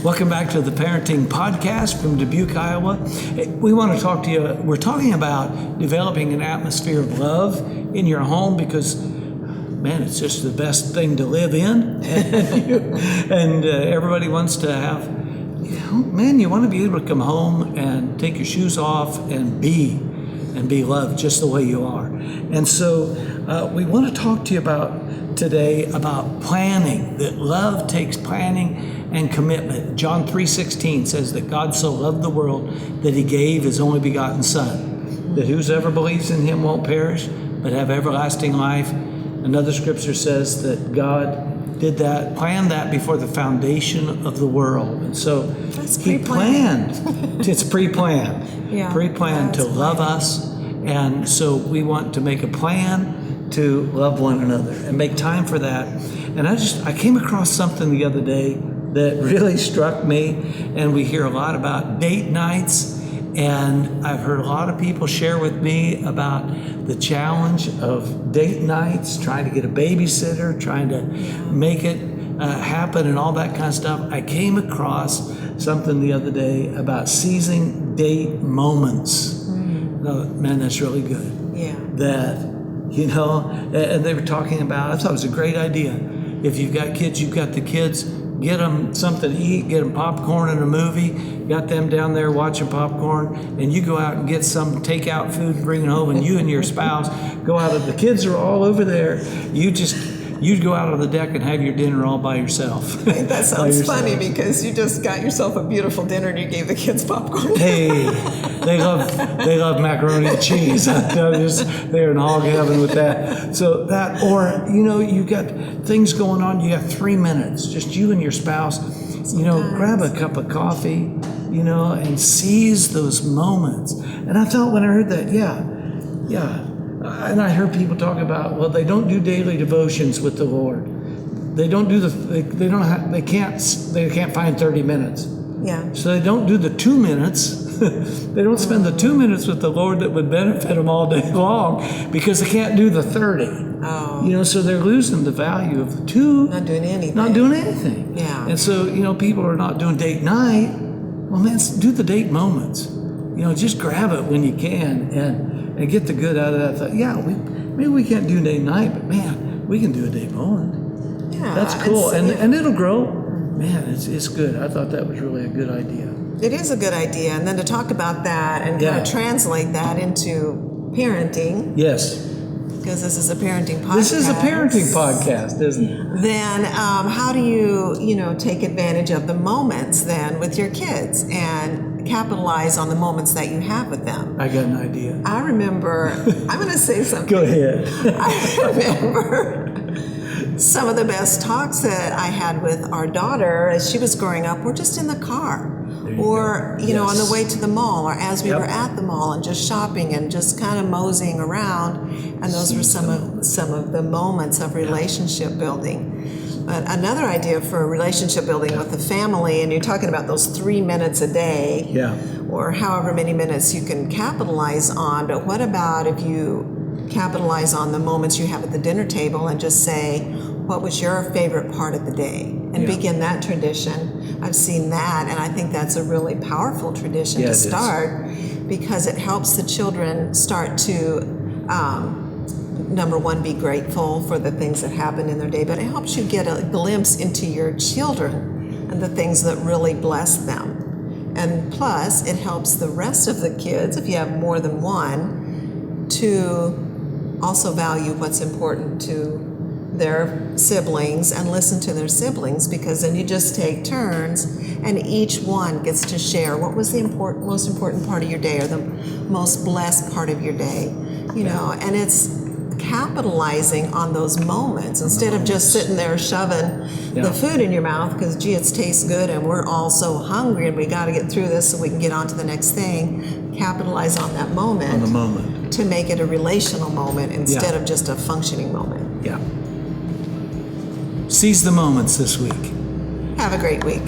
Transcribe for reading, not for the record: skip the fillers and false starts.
Welcome back to the Parenting Podcast from Dubuque, Iowa. We want to talk to you. We're talking about developing an atmosphere of love in your home because, man, it's just the best thing to live in. And everybody wants to have, you want to be able to come home and take your shoes off and be loved just the way you are. And so we want to talk to you today about planning, that love takes planning and commitment. John 3:16 says that God so loved the world that he gave his only begotten Son, that whosoever believes in him won't perish, but have everlasting life. Another scripture says that God did that, planned that before the foundation of the world. And so he planned. It's pre-planned. Yeah, pre-planned to love us. And so we want to make a plan to love one another and make time for that. And I came across something the other day that really struck me, and we hear a lot about date nights, and I've heard a lot of people share with me about the challenge of date nights, trying to get a babysitter, trying to make it happen and all that kind of stuff. I came across something the other day about seizing date moments. Man, that's really good. Yeah. That, and they were talking about, I thought it was a great idea. If you've got kids, you've got the kids, get them something to eat, get them popcorn and a movie, got them down there watching popcorn, and you go out and get some takeout food and bring it home, and you and your spouse go out, the kids are all over there. You'd go out on the deck and have your dinner all by yourself. That sounds funny because you just got yourself a beautiful dinner and you gave the kids popcorn. Hey, they love macaroni and cheese. They're in hog heaven with that. So that, or you got things going on. You have 3 minutes, just you and your spouse. Grab a cup of coffee, and seize those moments. And I thought when I heard that, yeah. And I heard people talk about, they don't do daily devotions with the Lord. They don't do they can't find 30 minutes. Yeah. So they don't do the 2 minutes. They don't spend the 2 minutes with the Lord that would benefit them all day long because they can't do the 30. Oh. So they're losing the value of the 2. Not doing anything. Not doing anything. Yeah. And so, people are not doing date night. Well, man, do the date moments. Just grab it when you can and get the good out of that. I thought, maybe we can't do date night, but man, we can do a date moment. Yeah. That's cool. And it'll grow. Man, it's good. I thought that was really a good idea. It is a good idea. And then to talk about that and kind of translate that into parenting. Yes. Because this is a parenting podcast. This is a parenting podcast, isn't it? Then how do you, take advantage of the moments then with your kids and capitalize on the moments that you have with them? I got an idea. I remember, I'm going to say something. Go ahead. I remember some of the best talks that I had with our daughter as she was growing up were just in the car. Or, on the way to the mall, or as we were at the mall and just shopping and just kind of moseying around. And those were some of the moments of relationship building. But another idea for relationship building with the family, and you're talking about those 3 minutes a day, or however many minutes you can capitalize on. But what about if you capitalize on the moments you have at the dinner table and just say, what was your favorite part of the day? And begin that tradition. I've seen that, and I think that's a really powerful tradition to start because it helps the children start to, number one, be grateful for the things that happen in their day, but it helps you get a glimpse into your children and the things that really bless them. And plus, it helps the rest of the kids, if you have more than one, to also value what's important to their siblings and listen to their siblings, because then you just take turns and each one gets to share what was the most important part of your day or the most blessed part of your day, and it's capitalizing on those moments instead of just sitting there shoving the food in your mouth because, it tastes good and we're all so hungry and we got to get through this so we can get on to the next thing. Capitalize on that moment. On the moment. To make it a relational moment instead of just a functioning moment. Yeah. Seize the moments this week. Have a great week.